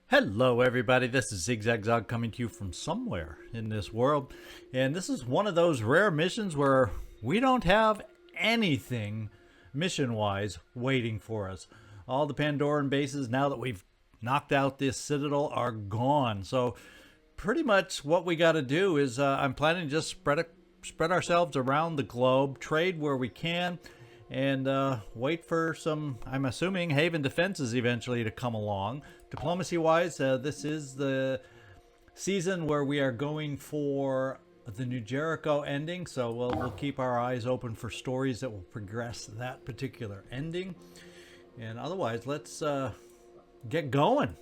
Hello everybody, this is Zigzag coming to you from somewhere in this world, and this is one of those rare missions where we don't have anything mission-wise waiting for us. All the Pandoran bases, now that we've knocked out this Citadel, are gone. So pretty much what we got to do is I'm planning to just spread ourselves around the globe, trade where we can, and wait for some, I'm assuming, haven defenses eventually to come along. Diplomacy wise, this is the season where we are going for the New Jericho ending, so we'll keep our eyes open for stories that will progress that particular ending. And otherwise, let's get going.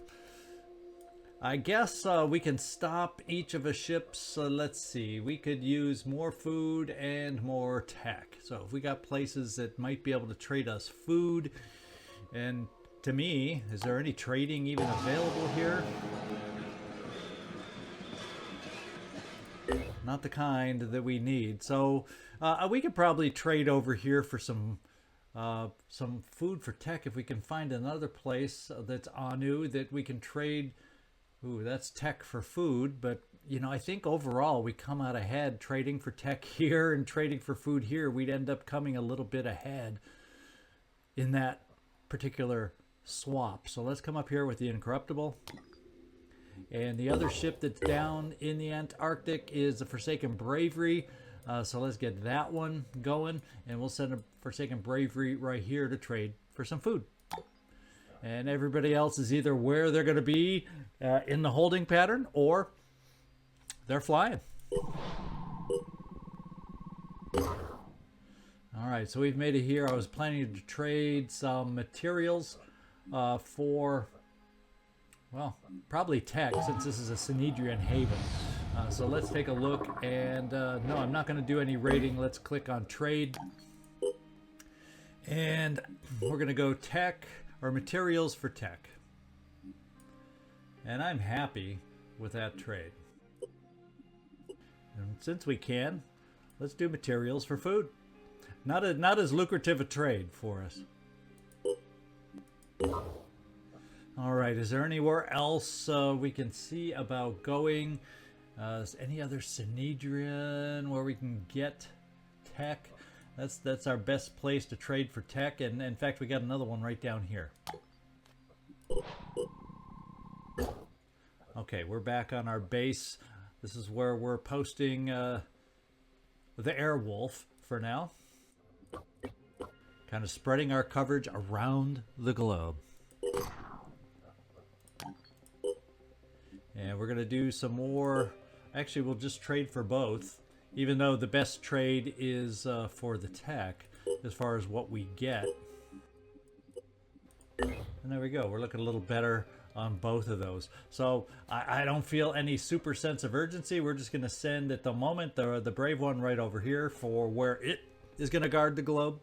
I guess we can stop each of a ship's, let's see, we could use more food and more tech. So if we got places that might be able to trade us food, and to me, is there any trading even available here? Not the kind that we need. So we could probably trade over here for some food for tech if we can find another place that's Anu that we can trade. Ooh, that's tech for food, but you know, I think overall we come out ahead trading for tech here and trading for food here. We'd end up coming a little bit ahead in that particular swap. So let's come up here with the Incorruptible. And the other ship that's down in the Antarctic is the Forsaken Bravery. So let's get that one going, and we'll send a Forsaken Bravery right here to trade for some food. And everybody else is either where they're going to be in the holding pattern, or they're flying. All right, so we've made it here. I was planning to trade some materials for, well, probably tech, since this is a Synedrian haven. So let's take a look. And no, I'm not going to do any raiding. Let's click on trade. And we're going to go tech, or materials for tech. And I'm happy with that trade. And since we can, let's do materials for food. Not as lucrative a trade for us. All right, is there anywhere else we can see about going? Is any other Synedrian where we can get tech? That's our best place to trade for tech, and in fact we got another one right down here. Okay, we're back on our base. This is where we're posting the Airwolf for now. Kind of spreading our coverage around the globe. And we're going to do some more. Actually, we'll just trade for both, even though the best trade is for the tech as far as what we get. And there we go. We're looking a little better on both of those. So I don't feel any super sense of urgency. We're just going to send at the moment the Brave One right over here for where it is going to guard the globe.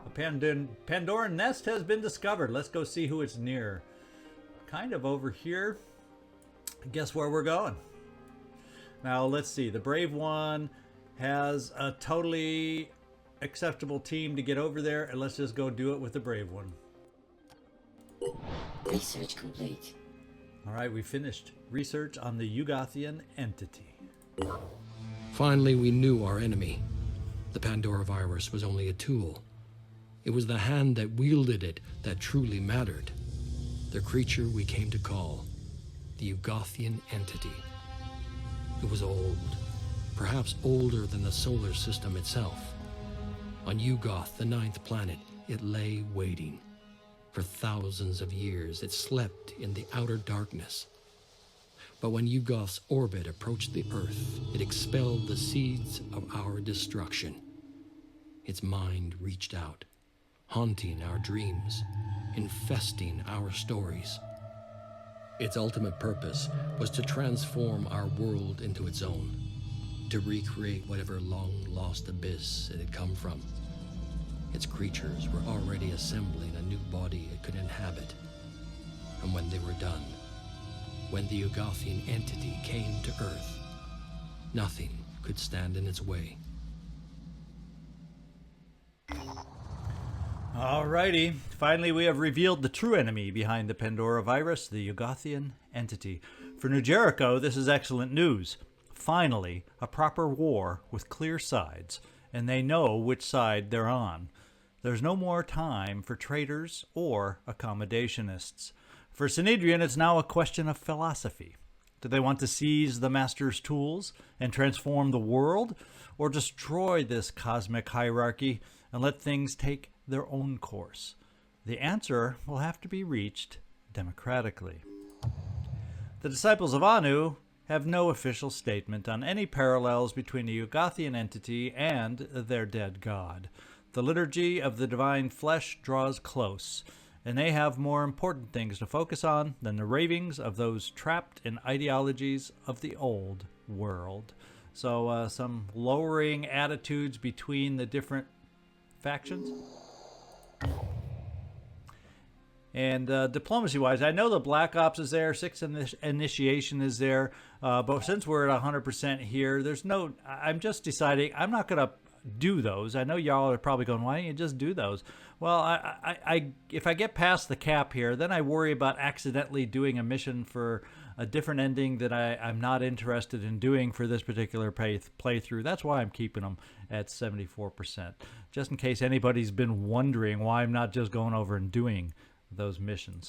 A Pandoran nest has been discovered. Let's go see who it's near. Kind of over here. Guess where we're going. Now let's see. The Brave One has a totally acceptable team to get over there, and let's just go do it with the Brave One. Research complete. All right, we finished research on the Yuggothian entity. Finally, we knew our enemy. The Pandora virus was only a tool. It was the hand that wielded it that truly mattered. The creature we came to call the Yuggothian entity. It was old, perhaps older than the solar system itself. On Yuggoth, the 9th planet, it lay waiting. For thousands of years, it slept in the outer darkness. But when Yuggoth's orbit approached the Earth, it expelled the seeds of our destruction. Its mind reached out, haunting our dreams, infesting our stories. Its ultimate purpose was to transform our world into its own, to recreate whatever long-lost abyss it had come from. Its creatures were already assembling a new body it could inhabit. And when they were done, when the Yuggothian entity came to Earth, nothing could stand in its way. Alrighty, finally we have revealed the true enemy behind the Pandora virus, the Yuggothian entity. For New Jericho, this is excellent news. Finally, a proper war with clear sides, and they know which side they're on. There's no more time for traitors or accommodationists. For Synedrian, it's now a question of philosophy. Do they want to seize the Master's tools and transform the world, or destroy this cosmic hierarchy and let things take their own course? The answer will have to be reached democratically. The disciples of Anu have no official statement on any parallels between the Yuggothian entity and their dead god. The liturgy of the divine flesh draws close, and they have more important things to focus on than the ravings of those trapped in ideologies of the old world. So some lowering attitudes between the different factions. And diplomacy-wise, I know the Black Ops is there, 6th Initiation is there, but since we're at 100% here, there's no... I'm just deciding I'm not going to do those. I know y'all are probably going, why don't you just do those? Well, if I get past the cap here, then I worry about accidentally doing a mission for a different ending that I'm not interested in doing for this particular playthrough. That's why I'm keeping them at 74%, just in case anybody's been wondering why I'm not just going over and doing those missions.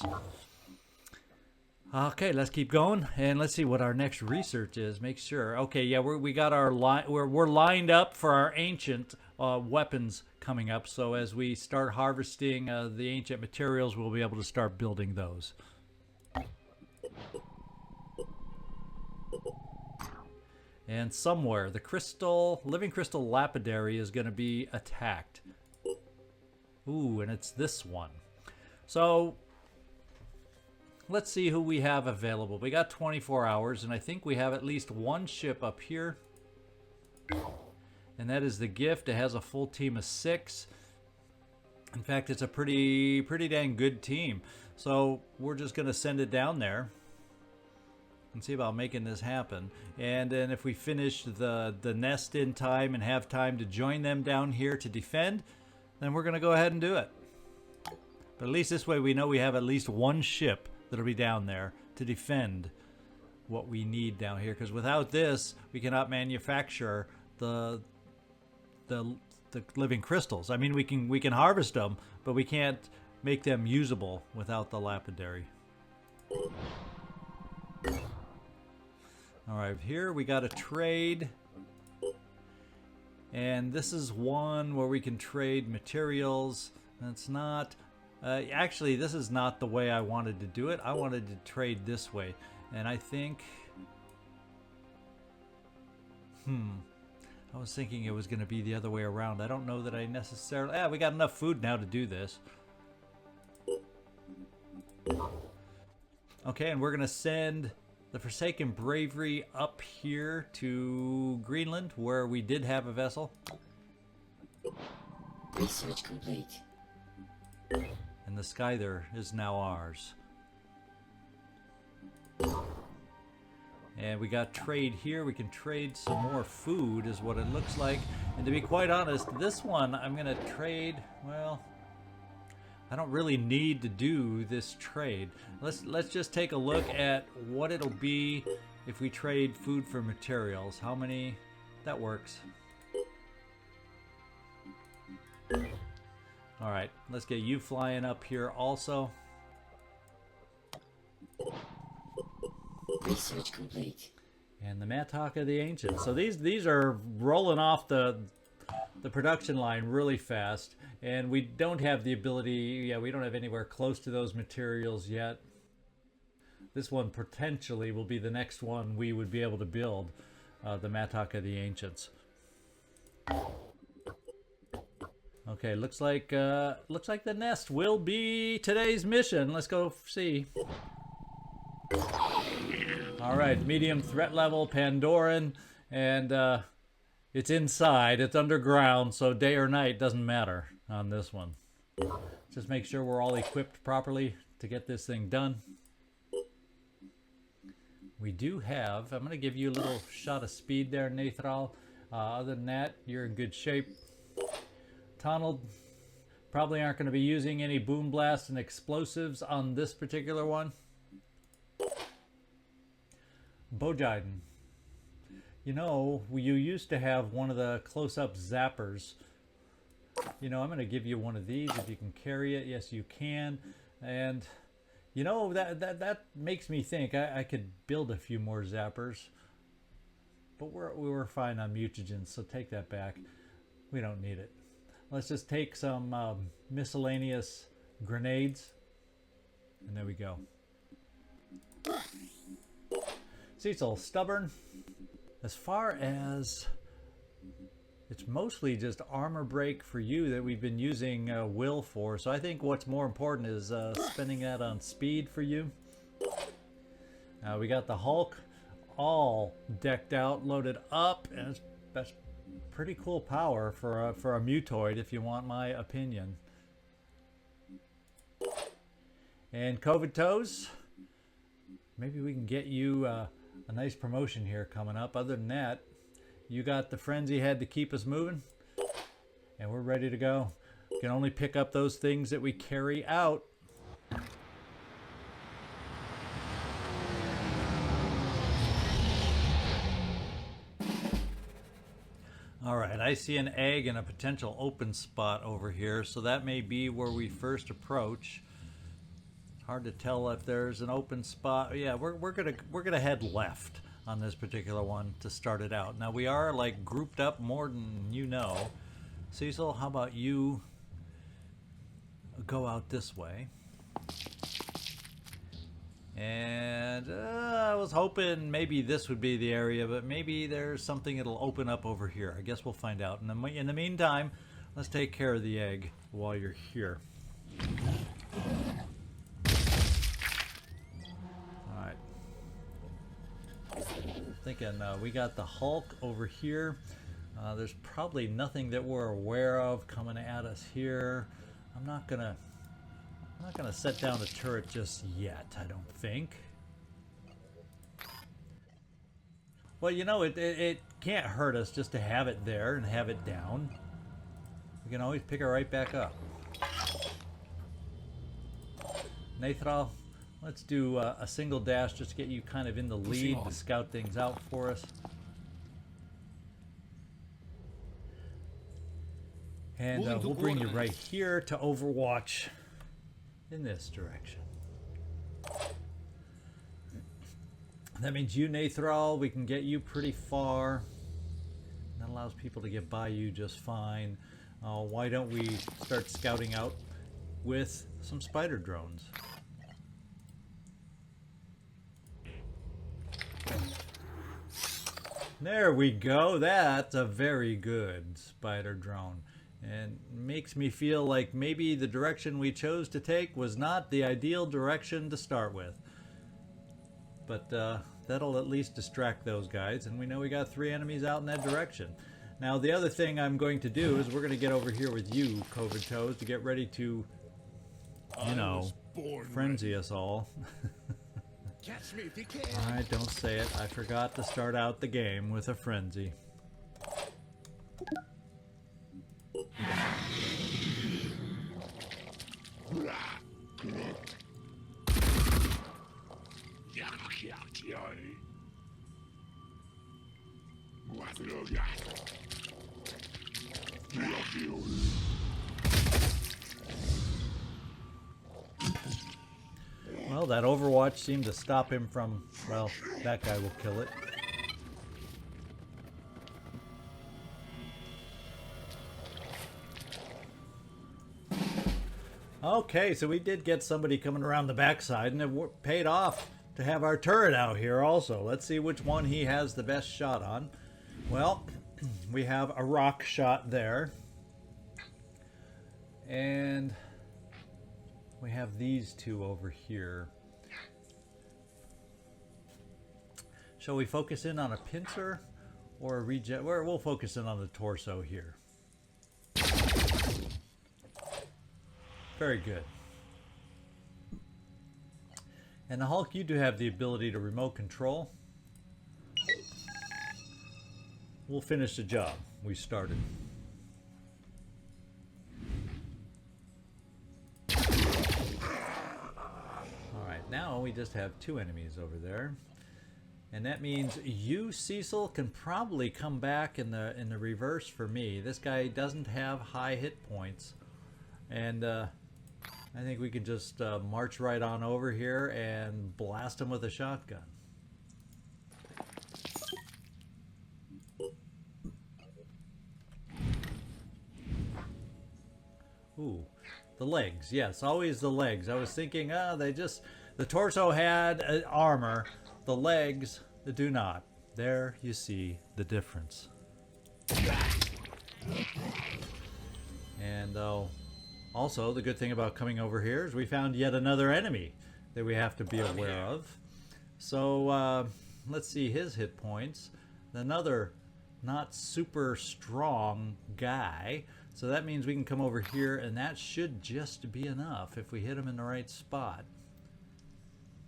Okay, let's keep going, and let's see what our next research is. Make sure. Okay, yeah, we got our we're lined up for our ancient weapons coming up. So as we start harvesting the ancient materials, we'll be able to start building those. And somewhere the living crystal lapidary is going to be attacked. Ooh, and it's this one. So let's see who we have available. We got 24 hours, and I think we have at least one ship up here. And that is the Gift. It has a full team of 6. In fact, it's a pretty dang good team. So we're just going to send it down there and see about making this happen. And then if we finish the nest in time and have time to join them down here to defend, then we're going to go ahead and do it. But at least this way we know we have at least one ship that'll be down there to defend what we need down here. Because without this, we cannot manufacture the living crystals. I mean, we can harvest them, but we can't make them usable without the lapidary. All right, here we got a trade. And this is one where we can trade materials. That's not... actually, this is not the way I wanted to do it. I wanted to trade this way. And I think... I was thinking it was going to be the other way around. I don't know that I necessarily... we got enough food now to do this. Okay, and we're going to send the Forsaken Bravery up here to Greenland, where we did have a vessel. Research complete. And the sky there is now ours. And we got trade here. We can trade some more food is what it looks like. And to be quite honest, this one I'm going to trade, well, I don't really need to do this trade. Let's just take a look at what it'll be if we trade food for materials. How many? That works. All right, let's get you flying up here also. Research complete. And the Mattock of the Ancients. So these are rolling off the production line really fast, and we don't have the ability. We don't have anywhere close to those materials yet. This one potentially will be the next one we would be able to build, the Mattock of the Ancients. Okay, looks like the nest will be today's mission. Let's go see. All right, medium threat level, Pandoran, and it's inside. It's underground, so day or night doesn't matter on this one. Just make sure we're all equipped properly to get this thing done. We do have. I'm going to give you a little shot of speed there, Nathral. Other than that, you're in good shape. Donald, Probably aren't going to be using any boom blasts and explosives on this particular one. Bojaiden. You know, you used to have one of the close-up zappers. You know, I'm going to give you one of these if you can carry it. Yes, you can. And, you know, that makes me think I could build a few more zappers. But we were fine on mutagens, so take that back. We don't need it. Let's just take some miscellaneous grenades. And there we go. Cecil, stubborn. As far as... It's mostly just armor break for you that we've been using will for. So I think what's more important is spending that on speed for you. We got the Hulk all decked out, loaded up, and that's pretty cool power for a mutoid, if you want my opinion. And COVID Toes, maybe we can get you a nice promotion here coming up. Other than that, you got the frenzy head to keep us moving, and we're ready to go. We can only pick up those things that we carry out. Alright, I see an egg and a potential open spot over here, so that may be where we first approach. Hard to tell if there's an open spot. Yeah, we're gonna head left on this particular one to start it out. Now we are like grouped up more than you know. Cecil, how about you go out this way? And I was hoping maybe this would be the area, but maybe there's something that'll open up over here. I guess we'll find out. In the meantime, let's take care of the egg while you're here. Alright. Thinking we got the Hulk over here. There's probably nothing that we're aware of coming at us here. I'm not gonna set down a turret just yet, I don't think. Well, you know, it can't hurt us just to have it there and have it down. We can always pick it right back up. Nathral, let's do a single dash just to get you kind of in the lead to scout things out for us. And we'll bring you right here to Overwatch in this direction. That means you, Nathral, we can get you pretty far. That allows people to get by you just fine. Why don't we start scouting out with some spider drones? There we go. That's a very good spider drone. And makes me feel like maybe the direction we chose to take was not the ideal direction to start with. But that'll at least distract those guys, and we know we got 3 enemies out in that direction. Now the other thing I'm going to do is we're going to get over here with you, COVID Toes, to get ready to, you know, frenzy us all. Catch me if you can. Alright, don't say it. I forgot to start out the game with a frenzy. Well, that Overwatch seemed to stop him from, well, that guy will kill it. Okay, so we did get somebody coming around the backside, and it paid off to have our turret out here also. Let's see which one he has the best shot on. Well, we have a rock shot there. And we have these two over here. Shall we focus in on a pincer or a regen? We'll focus in on the torso here. Very good. And the Hulk, you do have the ability to remote control. We'll finish the job we started. we just have 2 enemies over there. And that means you, Cecil, can probably come back in the reverse for me. This guy doesn't have high hit points. And I think we can just march right on over here and blast him with a shotgun. Ooh, the legs. Yes, always the legs. I was thinking, the torso had armor. The legs do not. There you see the difference. And also, the good thing about coming over here is we found yet another enemy that we have to be aware of. So, let's see his hit points. Another not super strong guy. So that means we can come over here, and that should just be enough if we hit him in the right spot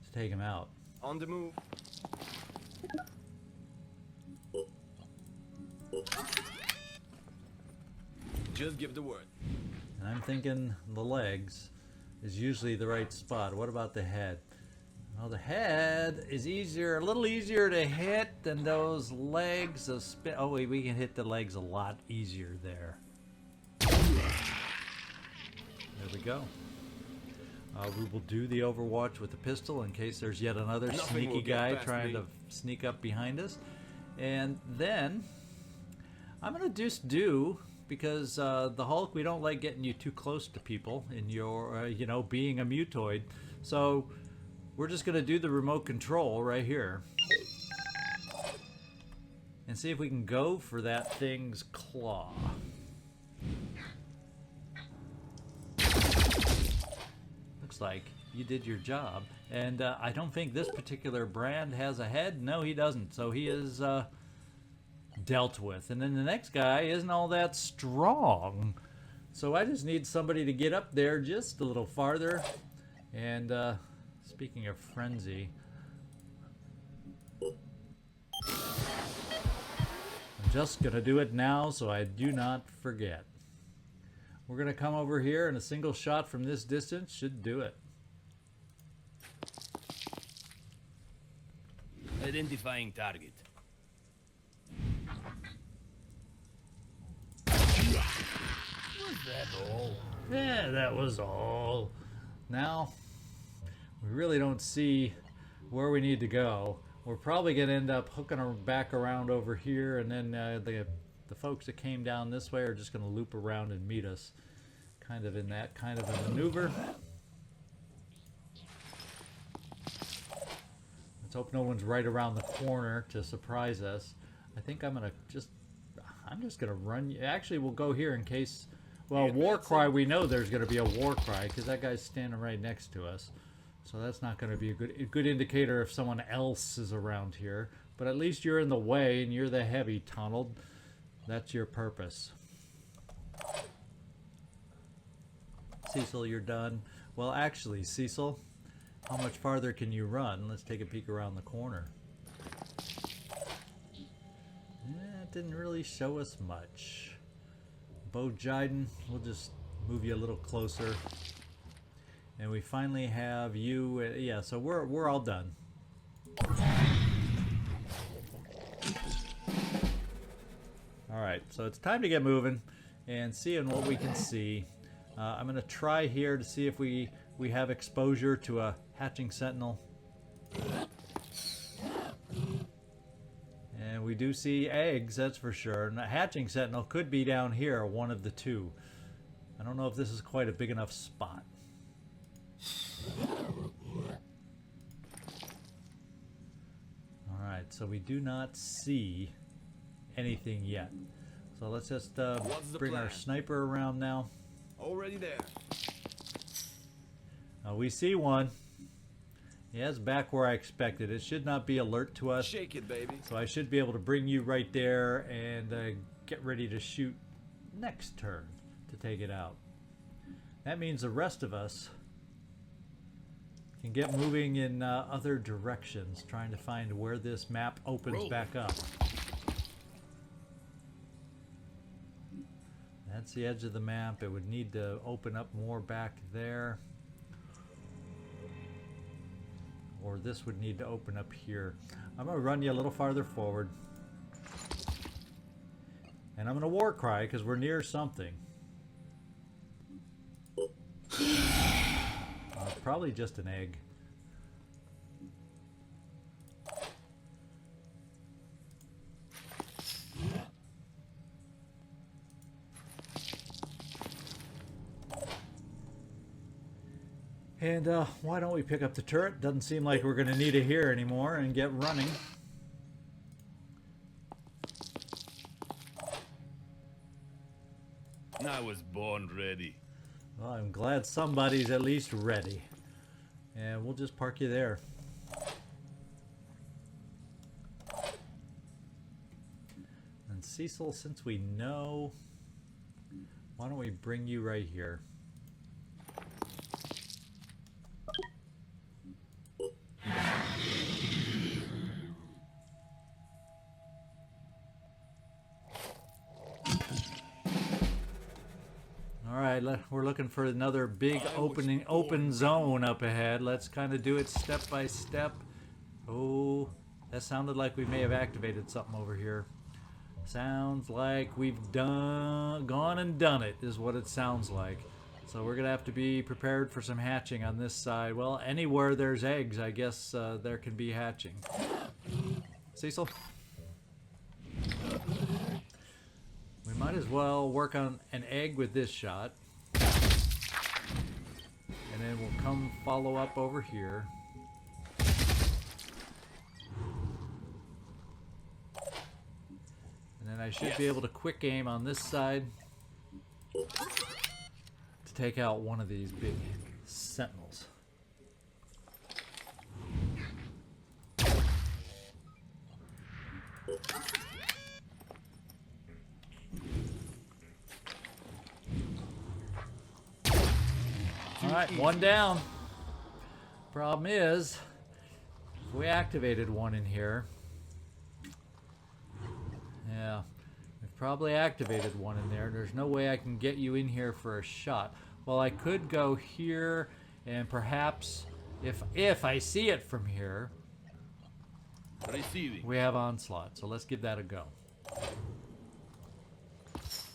to take him out. On the move. Just give the word. And I'm thinking the legs is usually the right spot. What about the head? Well, the head is a little easier to hit than those legs. Oh wait, we can hit the legs a lot easier there. There we go. We will do the Overwatch with the pistol in case there's yet another sneaky guy trying to sneak up behind us. And then I'm going to just do, because the Hulk, we don't like getting you too close to people in your, being a mutoid. So we're just going to do the remote control right here. And see if we can go for that thing's claw. Looks like you did your job. And I don't think this particular brand has a head. No, he doesn't. So he is dealt with. And then the next guy isn't all that strong. So I just need somebody to get up there just a little farther. And speaking of frenzy, I'm just going to do it now so I do not forget. We're going to come over here, and a single shot from this distance should do it. Identifying target. Was that all? Yeah, that was all. Now, we really don't see where we need to go. We're probably going to end up hooking her back around over here, and then the folks that came down this way are just going to loop around and meet us. Kind of in that kind of a maneuver. Let's hope no one's right around the corner to surprise us. I think I'm just gonna run. Actually, we'll go here in case. Well, war cry. We know there's gonna be a war cry because that guy's standing right next to us. So that's not gonna be a good indicator if someone else is around here. But at least you're in the way and you're the heavy tunneled. That's your purpose. Cecil, you're done. Well, actually, Cecil, how much farther can you run? Let's take a peek around the corner. It didn't really show us much. Bo Jiden, we'll just move you a little closer. And we finally have you. Yeah, so we're all done. All right, so it's time to get moving and seeing what we can see. I'm going to try here to see if we have exposure to a hatching sentinel. And we do see eggs, that's for sure. And a hatching sentinel could be down here, one of the two. I don't know if this is quite a big enough spot. Alright, so we do not see anything yet. So let's just bring our sniper around now. Already there. We see one. Yeah, it's back where I expected. It should not be alert to us. Shake it, baby. So I should be able to bring you right there and get ready to shoot next turn to take it out. That means the rest of us can get moving in other directions, trying to find where this map opens back up. That's the edge of the map. It would need to open up more back there. or this would need to open up here. I'm going to run you a little farther forward. And I'm going to war cry because we're near something. Probably just an egg. And why don't we pick up the turret? Doesn't seem like we're going to need it here anymore, and get running. I was born ready. Well, I'm glad somebody's at least ready. And we'll just park you there. And Cecil, since we know, why don't we bring you right here? Alright, we're looking for another big open zone up ahead. Let's kind of do it step by step. Oh, that sounded like we may have activated something over here. Sounds like we've gone and done it, is what it sounds like. So we're going to have to be prepared for some hatching on this side. Well, anywhere there's eggs, I guess there can be hatching. Cecil? We might as well work on an egg with this shot. And then we'll come follow up over here. And then I should be able to quick aim on this side to take out one of these big sentinels. Alright, one down. Problem is, if we activated one in here. Yeah, we've probably activated one in there. There's no way I can get you in here for a shot. Well, I could go here, and perhaps, if I see it from here, Receiving. we have onslaught. So let's give that a go.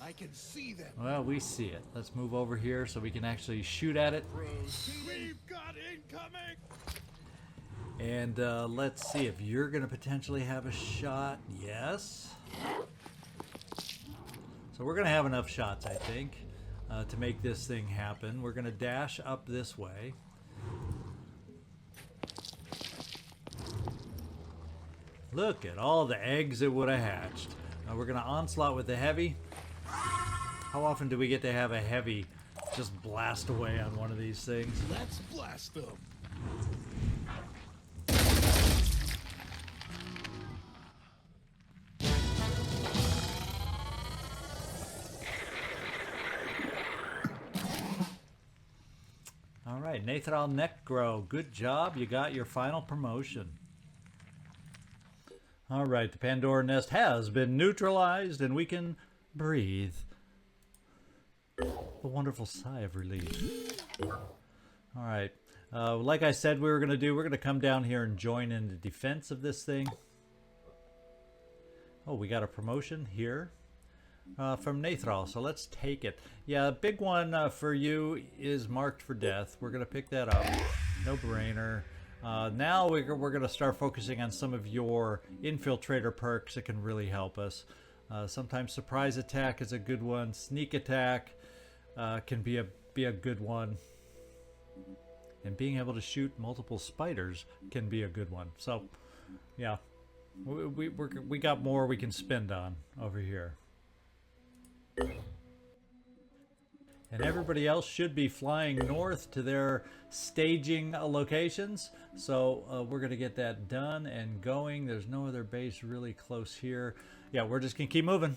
I can see them. Well, we see it. Let's move over here so we can actually shoot at it. We've got incoming. And let's see if you're going to potentially have a shot. Yes. So we're going to have enough shots, I think, to make this thing happen. We're going to dash up this way. Look at all the eggs it would have hatched. Now we're going to onslaught with the heavy. How often do we get to have a heavy just blast away on one of these things? Let's blast them. All right, Nathral Necro, good job. You got your final promotion. All right, the Pandora nest has been neutralized and we can breathe. A wonderful sigh of relief. All right, like I said we were going to do, we're going to come down here and join in the defense of this thing. Oh, we got a promotion here from Nathral, so let's take it. Yeah, big one for you is marked for death. We're going to pick that up. No brainer. Now we're going to start focusing on some of your infiltrator perks that can really help us. Sometimes surprise attack is a good one. Sneak attack can be a good one. And being able to shoot multiple spiders can be a good one. So, yeah, we got more we can spend on over here. And everybody else should be flying north to their staging locations. So we're going to get that done and going. There's no other base really close here. Yeah, we're just going to keep moving.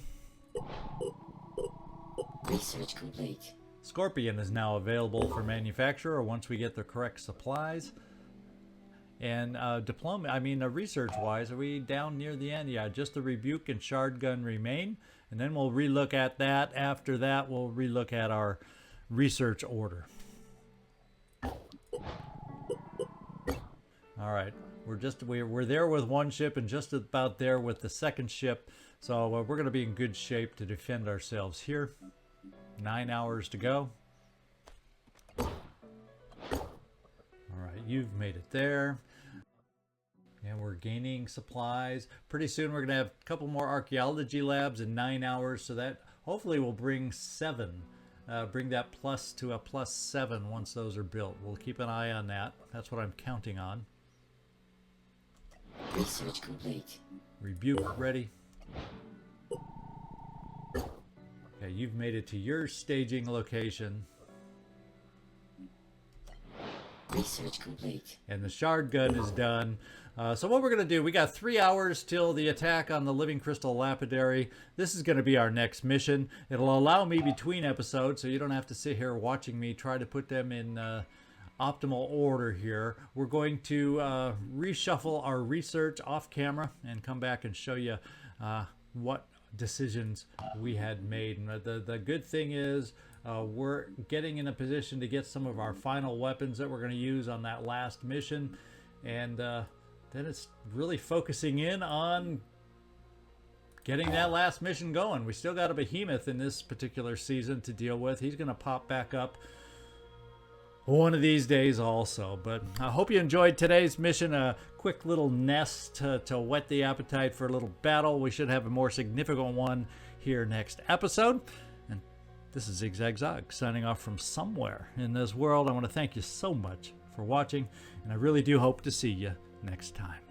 Research complete. Scorpion is now available for manufacture once we get the correct supplies. And research-wise, are we down near the end? Yeah, just the Rebuke and Shard Gun remain. And then we'll relook at that. After that, we'll relook at our research order. All right, we're there with one ship and just about there with the second ship. So we're going to be in good shape to defend ourselves here. 9 hours to go. All right, you've made it there. And we're gaining supplies. Pretty soon we're going to have a couple more archaeology labs in 9 hours. So that hopefully will bring 7. Bring that plus to a +7 once those are built. We'll keep an eye on that. That's what I'm counting on. Research complete. Rebuke ready. Okay, you've made it to your staging location. Research complete. And the shard gun is done. So what we're going to do, we got 3 hours till the attack on the Living Crystal Lapidary. This is going to be our next mission. It'll allow me between episodes, so you don't have to sit here watching me try to put them in optimal order here. We're going to reshuffle our research off camera and come back and show you what decisions we had made. And the good thing is we're getting in a position to get some of our final weapons that we're going to use on that last mission. And then it's really focusing in on getting that last mission going. We still got a behemoth in this particular season to deal with. He's going to pop back up one of these days also. But I hope you enjoyed today's mission. A quick little nest to whet the appetite for a little battle. We should have a more significant one here next episode. And this is ZigZagZog signing off from somewhere in this world. I want to thank you so much for watching, and I really do hope to see you next time.